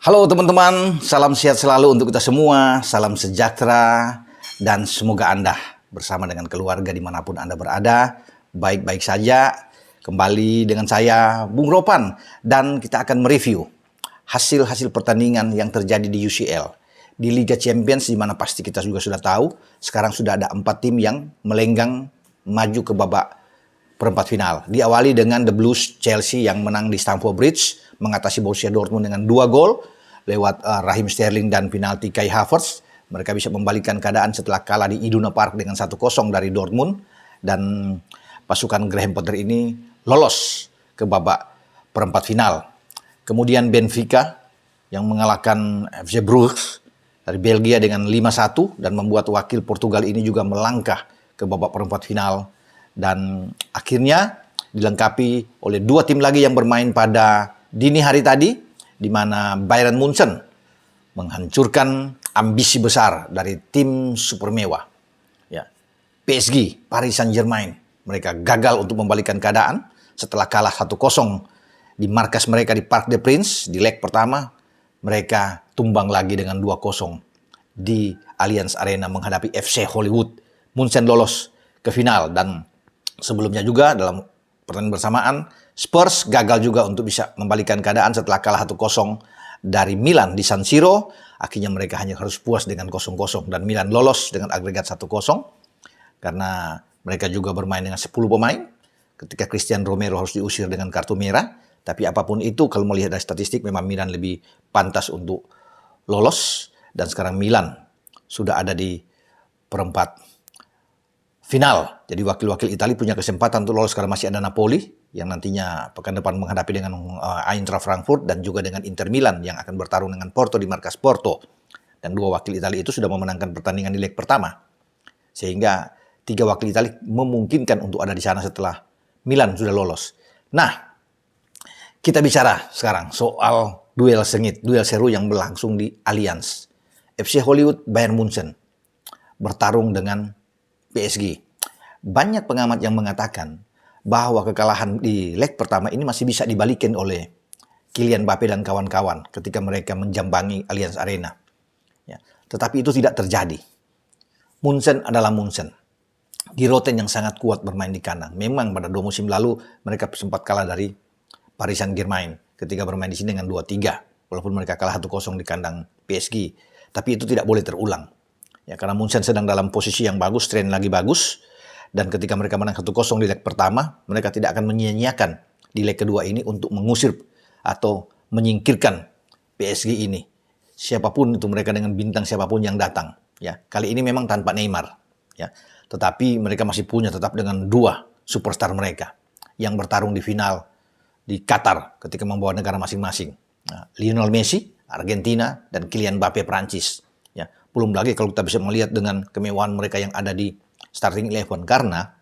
Halo teman-teman, salam sehat selalu untuk kita semua, salam sejahtera, dan semoga Anda bersama dengan keluarga dimanapun Anda berada, baik-baik saja. Kembali dengan saya, Bung Ropan, dan kita akan mereview hasil-hasil pertandingan yang terjadi di UCL. Di Liga Champions, di mana pasti kita juga sudah tahu, sekarang sudah ada 4 tim yang melenggang maju ke babak perempat final. Diawali dengan The Blues Chelsea yang menang di Stamford Bridge, mengatasi Borussia Dortmund dengan 2 gol lewat Raheem Sterling dan penalti Kai Havertz. Mereka bisa membalikkan keadaan setelah kalah di Iduna Park dengan 1-0 dari Dortmund, dan pasukan Graham Potter ini lolos ke babak perempat final. Kemudian Benfica yang mengalahkan FC Brugge dari Belgia dengan 5-1 dan membuat wakil Portugal ini juga melangkah ke babak perempat final. Dan akhirnya dilengkapi oleh 2 tim lagi yang bermain pada dini hari tadi, di mana Bayern Munchen menghancurkan ambisi besar dari tim super mewah. Ya, PSG, Paris Saint-Germain, mereka gagal untuk membalikan keadaan setelah kalah 1-0 di markas mereka di Parc des Princes di leg pertama. Mereka tumbang lagi dengan 2-0 di Allianz Arena menghadapi FC Hollywood. Munchen lolos ke final, dan sebelumnya juga dalam pertandingan bersamaan, Spurs gagal juga untuk bisa membalikan keadaan setelah kalah 1-0 dari Milan di San Siro. Akhirnya mereka hanya harus puas dengan 0-0 dan Milan lolos dengan agregat 1-0 karena mereka juga bermain dengan 10 pemain ketika Christian Romero harus diusir dengan kartu merah. Tapi apapun itu, kalau melihat dari statistik, memang Milan lebih pantas untuk lolos, dan sekarang Milan sudah ada di perempat final. Jadi wakil-wakil Italia punya kesempatan untuk lolos karena masih ada Napoli yang nantinya pekan depan menghadapi dengan Eintracht Frankfurt, dan juga dengan Inter Milan yang akan bertarung dengan Porto di markas Porto. Dan 2 wakil Italia itu sudah memenangkan pertandingan di leg pertama. Sehingga 3 wakil Italia memungkinkan untuk ada di sana setelah Milan sudah lolos. Nah, kita bicara sekarang soal duel sengit, duel seru yang berlangsung di Allianz. FC Hollywood Bayern Munchen bertarung dengan PSG. Banyak pengamat yang mengatakan bahwa kekalahan di leg pertama ini masih bisa dibalikin oleh Kylian Mbappe dan kawan-kawan ketika mereka menjambangi Allianz Arena. Ya, tetapi itu tidak terjadi. Munchen adalah Munchen. Giroten yang sangat kuat bermain di kandang. Memang pada 2 musim lalu mereka sempat kalah dari Paris Saint-Germain ketika bermain di sini dengan 2-3. Walaupun mereka kalah 1-0 di kandang PSG. Tapi itu tidak boleh terulang. Ya, karena Munchen sedang dalam posisi yang bagus, tren lagi bagus. Dan ketika mereka menang 1-0 di leg pertama, mereka tidak akan menyia-nyiakan di leg kedua ini untuk mengusir atau menyingkirkan PSG ini. Siapapun itu mereka, dengan bintang siapapun yang datang. Ya, kali ini memang tanpa Neymar. Ya, tetapi mereka masih punya tetap dengan 2 superstar mereka yang bertarung di final di Qatar ketika membawa negara masing-masing. Nah, Lionel Messi, Argentina, dan Kylian Mbappe, Prancis. Ya, belum lagi kalau kita bisa melihat dengan kemewahan mereka yang ada di starting 11, karena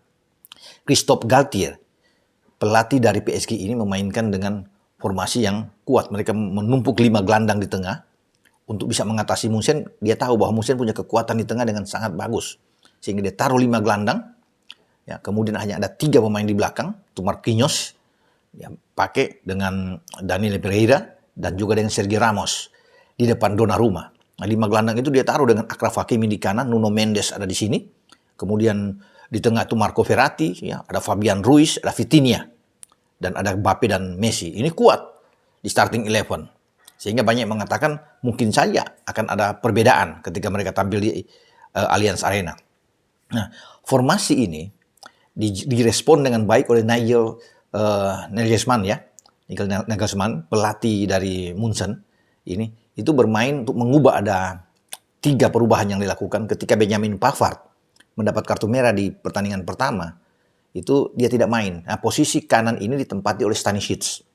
Christophe Galtier, pelatih dari PSG ini, memainkan dengan formasi yang kuat. Mereka menumpuk 5 gelandang di tengah untuk bisa mengatasi Munchen. Dia tahu bahwa Munchen punya kekuatan di tengah dengan sangat bagus, sehingga dia taruh 5 gelandang. Ya, kemudian hanya ada 3 pemain di belakang, itu Marquinhos, ya, pakai dengan Daniel Pereira dan juga dengan Sergio Ramos. Di depan Donnarumma. Nah, 5 gelandang itu dia taruh dengan Achraf Hakimi di kanan, Nuno Mendes ada di sini. Kemudian di tengah itu Marco Verratti, ya, ada Fabian Ruiz, ada Vitinha, dan ada Mbappe dan Messi. Ini kuat di starting 11. Sehingga banyak mengatakan mungkin saja akan ada perbedaan ketika mereka tampil di Allianz Arena. Nah, formasi ini direspon dengan baik oleh Nigel Nagelsmann, ya. Nigel Nagelsmann, pelatih dari Munchen ini, itu bermain untuk mengubah. Ada 3 perubahan yang dilakukan ketika Benjamin Pavard mendapat kartu merah di pertandingan pertama. Itu dia tidak main. Nah, posisi kanan ini ditempati oleh Stanisic.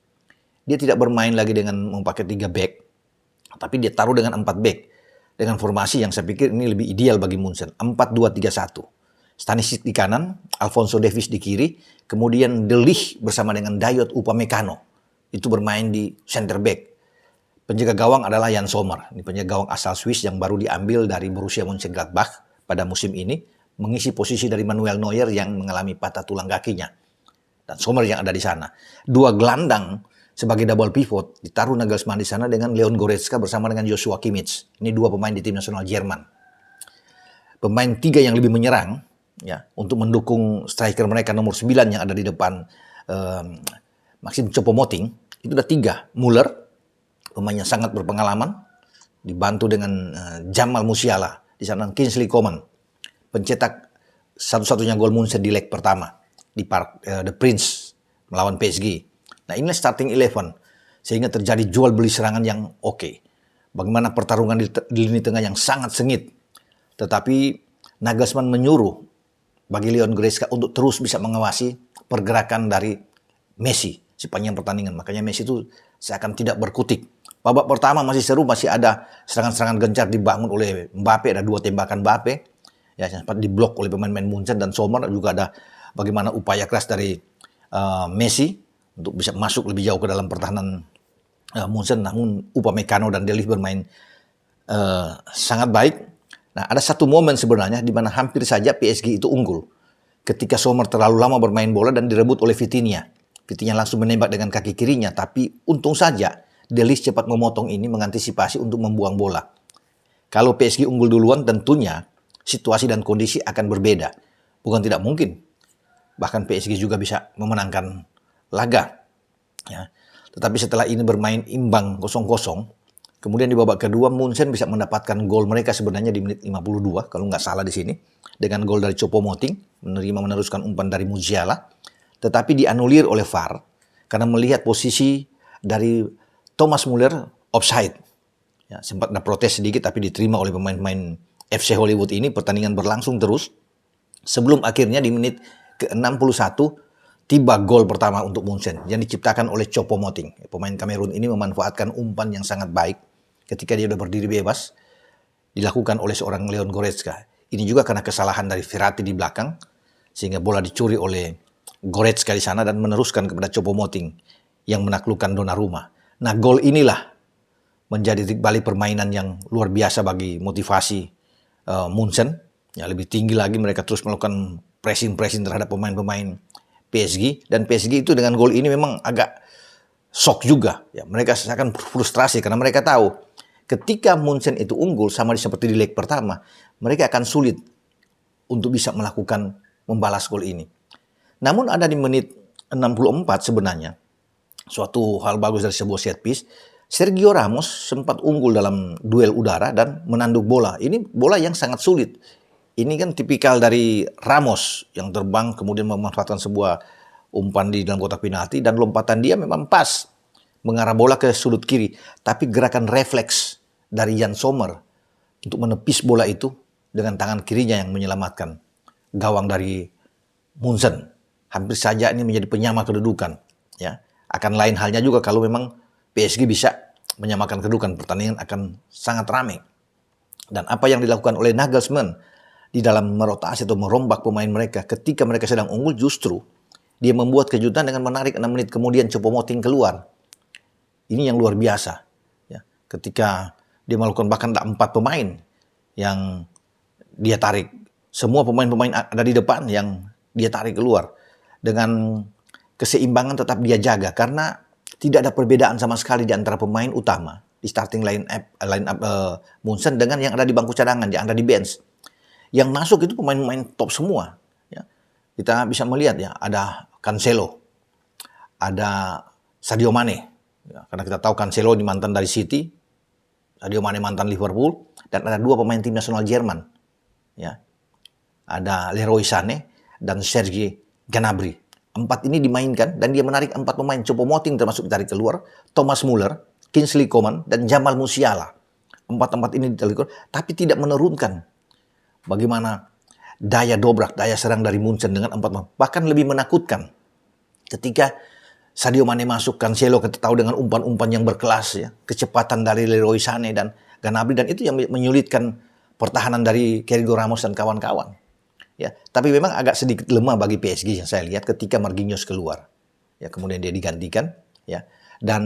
Dia tidak bermain lagi dengan memakai 3 back, tapi dia taruh dengan 4 back. Dengan formasi yang saya pikir ini lebih ideal bagi Munchen. 4-2-3-1. Stanisic di kanan, Alphonso Davies di kiri, kemudian De Ligt bersama dengan Dayot Upamecano itu bermain di center back. Penjaga gawang adalah Jan Sommer. Ini penjaga gawang asal Swiss yang baru diambil dari Borussia Mönchengladbach pada musim ini, mengisi posisi dari Manuel Neuer yang mengalami patah tulang kakinya. Dan Sommer yang ada di sana. 2 gelandang sebagai double pivot, ditaruh Nagelsmann di sana dengan Leon Goretzka bersama dengan Joshua Kimmich. Ini dua pemain di tim nasional Jerman. Pemain tiga yang lebih menyerang, ya, untuk mendukung striker mereka nomor 9 yang ada di depan Maxim Choupo-Moting. Itu ada 3. Müller, pemain yang sangat berpengalaman, dibantu dengan Jamal Musiala. Di sana Kingsley Coman, pencetak satu-satunya gol Munchen di leg pertama di Park The Prince melawan PSG. Nah, inilah starting 11 sehingga terjadi jual beli serangan yang oke. Bagaimana pertarungan di lini tengah yang sangat sengit. Tetapi Nagelsmann menyuruh bagi Leon Goretzka untuk terus bisa mengawasi pergerakan dari Messi sepanjang pertandingan. Makanya Messi itu seakan tidak berkutik. Babak pertama masih seru, masih ada serangan-serangan gencar dibangun oleh Mbappe, ada 2 tembakan Mbappe. Ya, yang sempat diblok oleh pemain-pemain Munchen dan Sommer. Juga ada bagaimana upaya keras dari Messi untuk bisa masuk lebih jauh ke dalam pertahanan Munchen. Namun Upamecano dan De Ligt bermain sangat baik. Nah, ada satu momen sebenarnya di mana hampir saja PSG itu unggul. Ketika Sommer terlalu lama bermain bola dan direbut oleh Vitinha. Vitinha langsung menembak dengan kaki kirinya, tapi untung saja De Ligt cepat memotong ini, mengantisipasi untuk membuang bola. Kalau PSG unggul duluan, tentunya situasi dan kondisi akan berbeda. Bukan tidak mungkin. Bahkan PSG juga bisa memenangkan laga. Ya. Tetapi setelah ini bermain imbang 0-0, kemudian di babak kedua Munchen bisa mendapatkan gol mereka sebenarnya di menit 52, kalau nggak salah di sini. Dengan gol dari Choupo-Moting, meneruskan umpan dari Musiala. Tetapi dianulir oleh VAR karena melihat posisi dari Thomas Müller offside. Ya, sempat ada protes sedikit tapi diterima oleh pemain-pemain FC Hollywood ini. Pertandingan berlangsung terus. Sebelum akhirnya di menit ke-61 tiba gol pertama untuk Munchen yang diciptakan oleh Choupo-Moting. Pemain Kamerun ini memanfaatkan umpan yang sangat baik ketika dia sudah berdiri bebas. Dilakukan oleh seorang Leon Goretzka. Ini juga karena kesalahan dari Verratti di belakang. Sehingga bola dicuri oleh Goretzka di sana dan meneruskan kepada Choupo-Moting yang menaklukkan Donnarumma. Nah, gol inilah menjadi titik balik permainan yang luar biasa bagi motivasi Munchen. Ya, lebih tinggi lagi mereka terus melakukan pressing terhadap pemain-pemain PSG. Dan PSG itu dengan gol ini memang agak shock juga. Ya, mereka akan frustrasi karena mereka tahu ketika Munchen itu unggul sama seperti di leg pertama, mereka akan sulit untuk bisa melakukan membalas gol ini. Namun ada di menit 64 sebenarnya suatu hal bagus dari sebuah set piece. Sergio Ramos sempat unggul dalam duel udara dan menanduk bola. Ini bola yang sangat sulit. Ini kan tipikal dari Ramos yang terbang kemudian memanfaatkan sebuah umpan di dalam kotak penalti dan lompatan dia memang pas mengarah bola ke sudut kiri. Tapi gerakan refleks dari Jan Sommer untuk menepis bola itu dengan tangan kirinya yang menyelamatkan gawang dari Munchen. Hampir saja ini menjadi penyama kedudukan. Ya, akan lain halnya juga kalau memang PSG bisa menyamakan kedudukan, pertandingan akan sangat ramai. Dan apa yang dilakukan oleh Nagelsmann di dalam merotasi atau merombak pemain mereka ketika mereka sedang unggul, justru dia membuat kejutan dengan menarik 6 menit kemudian Choupo-Moting keluar. Ini yang luar biasa. Ya, ketika dia melakukan bahkan ada 4 pemain yang dia tarik. Semua pemain-pemain ada di depan yang dia tarik keluar. Dengan keseimbangan tetap dia jaga karena tidak ada perbedaan sama sekali di antara pemain utama di starting line up Munchen dengan yang ada di bangku cadangan, yang ada di bench. Yang masuk itu pemain-pemain top semua. Ya. Kita bisa melihat ya, ada Cancelo, ada Sadio Mane. Ya, karena kita tahu Cancelo ini mantan dari City, Sadio Mane mantan Liverpool, dan ada 2 pemain tim nasional Jerman. Ya. Ada Leroy Sané dan Serge Gnabry. 4 ini dimainkan dan dia menarik 4 pemain. Choupo-Moting termasuk ditarik keluar, Thomas Müller, Kingsley Coman, dan Jamal Musiala. 4 ini ditarik keluar, tapi tidak menurunkan bagaimana daya dobrak, daya serang dari Munchen dengan 4 pemain. Bahkan lebih menakutkan ketika Sadio Mane masuk, Cancelo kita tahu dengan umpan-umpan yang berkelas, ya, kecepatan dari Leroy Sané dan Gnabry, dan itu yang menyulitkan pertahanan dari Sergio Ramos dan kawan-kawan. Ya, tapi memang agak sedikit lemah bagi PSG yang saya lihat ketika Marquinhos keluar. Ya, kemudian dia digantikan, ya. Dan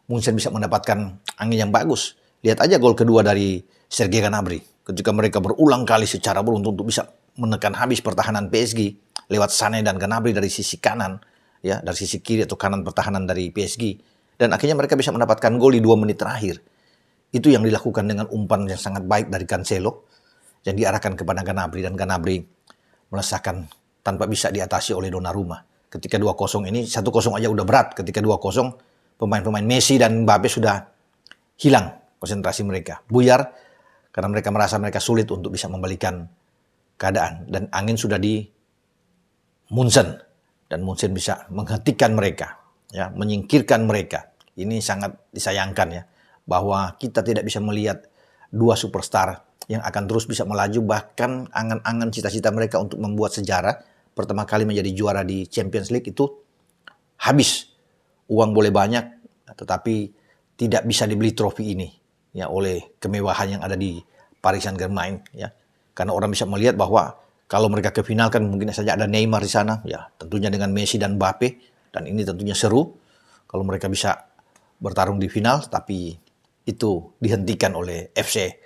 Munchen bisa mendapatkan angin yang bagus. Lihat aja gol kedua dari Serge Gnabry. Ketika mereka berulang kali secara beruntun untuk bisa menekan habis pertahanan PSG lewat Sané dan Gnabry dari sisi kanan, ya dari sisi kiri atau kanan pertahanan dari PSG, dan akhirnya mereka bisa mendapatkan gol di 2 menit terakhir. Itu yang dilakukan dengan umpan yang sangat baik dari Cancelo yang diarahkan kepada Gnabry, dan Gnabry melesakan tanpa bisa diatasi oleh Donnarumma. Ketika 2-0 ini, 1-0 aja udah berat. Ketika 2-0, pemain-pemain Messi dan Mbappe sudah hilang konsentrasi mereka, buyar, karena mereka merasa mereka sulit untuk bisa membalikan keadaan. Dan angin sudah di Munchen, dan Munchen bisa menghentikan mereka, ya, menyingkirkan mereka. Ini sangat disayangkan ya, bahwa kita tidak bisa melihat dua superstar yang akan terus bisa melaju, bahkan angan-angan cita-cita mereka untuk membuat sejarah, pertama kali menjadi juara di Champions League itu habis. Uang boleh banyak, tetapi tidak bisa dibeli trofi ini ya oleh kemewahan yang ada di Paris Saint-Germain ya. Karena orang bisa melihat bahwa kalau mereka ke final kan mungkin saja ada Neymar di sana ya, tentunya dengan Messi dan Mbappe, dan ini tentunya seru kalau mereka bisa bertarung di final, tapi itu dihentikan oleh FC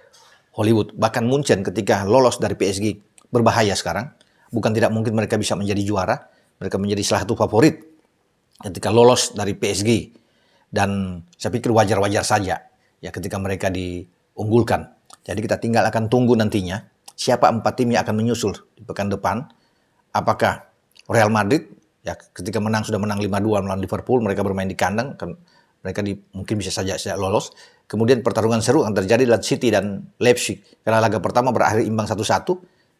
Hollywood. Bahkan Munchen ketika lolos dari PSG berbahaya sekarang. Bukan tidak mungkin mereka bisa menjadi juara. Mereka menjadi salah satu favorit ketika lolos dari PSG. Dan saya pikir wajar-wajar saja ya ketika mereka diunggulkan. Jadi kita tinggal akan tunggu nantinya siapa 4 tim yang akan menyusul di pekan depan. Apakah Real Madrid ya ketika sudah menang 5-2 melawan Liverpool, mereka bermain di kandang, mereka mungkin bisa saja lolos. Kemudian pertarungan seru akan terjadi dalam City dan Leipzig. Karena laga pertama berakhir imbang 1-1.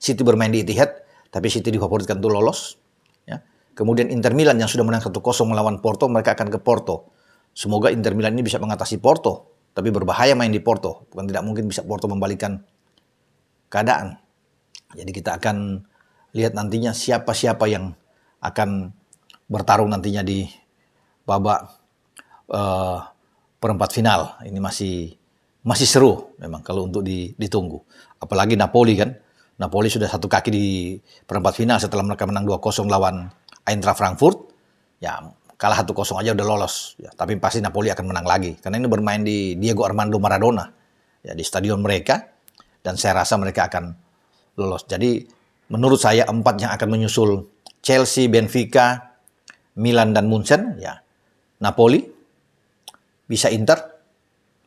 City bermain di Etihad, tapi City difavoritkan untuk lolos. Ya. Kemudian Inter Milan yang sudah menang 1-0 melawan Porto, mereka akan ke Porto. Semoga Inter Milan ini bisa mengatasi Porto. Tapi berbahaya main di Porto. Bukan tidak mungkin bisa Porto membalikan keadaan. Jadi kita akan lihat nantinya siapa-siapa yang akan bertarung nantinya di babak perempat final. Ini masih seru memang kalau untuk ditunggu. Apalagi Napoli kan. Napoli sudah satu kaki di perempat final setelah mereka menang 2-0 lawan Eintracht Frankfurt. Ya, kalah 1-0 aja udah lolos. Ya, tapi pasti Napoli akan menang lagi. Karena ini bermain di Diego Armando Maradona. Ya, di stadion mereka. Dan saya rasa mereka akan lolos. Jadi menurut saya 4 yang akan menyusul Chelsea, Benfica, Milan, dan Munchen. Ya, Napoli, bisa Inter.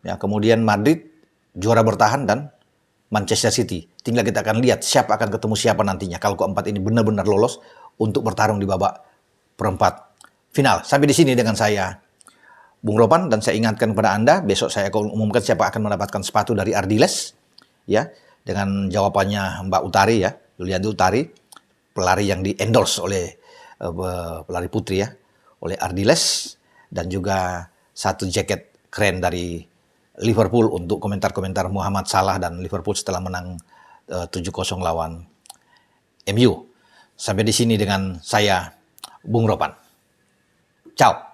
Ya, kemudian Madrid, juara bertahan, dan Manchester City. Tinggal kita akan lihat siapa akan ketemu siapa nantinya. Kalau keempat ini benar-benar lolos untuk bertarung di babak perempat final. Sampai di sini dengan saya, Bung Ropan, dan saya ingatkan kepada Anda, besok saya akan umumkan siapa akan mendapatkan sepatu dari Ardiles. Ya, dengan jawabannya Mbak Utari ya, Yulianti Utari, pelari yang di-endorse oleh pelari putri ya, oleh Ardiles, dan juga satu jaket keren dari Liverpool untuk komentar-komentar Muhammad Salah dan Liverpool setelah menang 7-0 lawan MU. Sampai di sini dengan saya, Bung Ropan. Ciao.